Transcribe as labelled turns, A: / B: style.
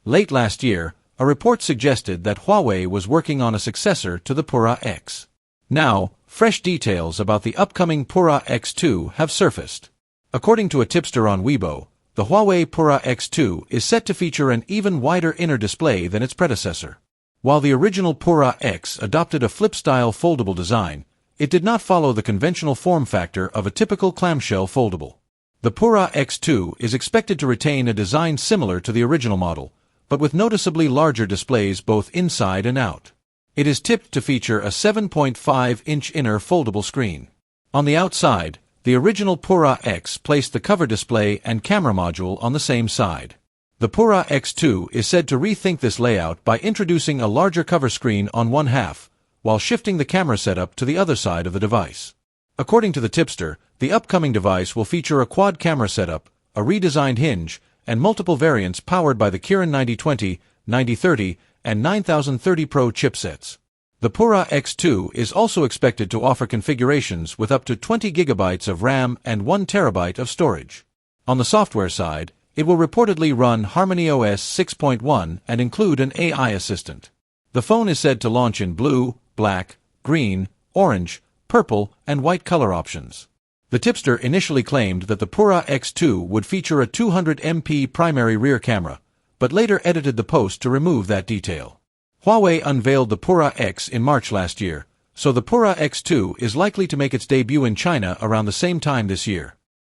A: Late last year, a report suggested that Huawei was working on a successor to the Pura X. Now, fresh details about the upcoming Pura X2 have surfaced. According to a tipster on Weibo, the Huawei Pura X2 is set to feature an even wider inner display than its predecessor. While the original Pura X adopted a flip-style foldable design, it did not follow the conventional form factor of a typical clamshell foldable. The Pura X2 is expected to retain a design similar to the original model, but with noticeably larger displays both inside and out. It is tipped to feature a 7.5-inch inner foldable screen. On the outside, the original Pura X placed the cover display and camera module on the same side. The Pura X2 is said to rethink this layout by introducing a larger cover screen on one half, while shifting the camera setup to the other side of the device. According to the tipster, the upcoming device will feature a quad camera setup, a redesigned hinge, and multiple variants powered by the Kirin 9020, 9030, and 9030 Pro chipsets. The Pura X2 is also expected to offer configurations with up to 20 GB of RAM and 1 TB of storage. On the software side, it will reportedly run HarmonyOS 6.1 and include an AI assistant. The phone is said to launch in blue, black, green, orange, purple, and white color options. The tipster initially claimed that the Pura X2 would feature a 200 MP primary rear camera, but later edited the post to remove that detail. Huawei unveiled the Pura X in March last year, so the Pura X2 is likely to make its debut in China around the same time this year.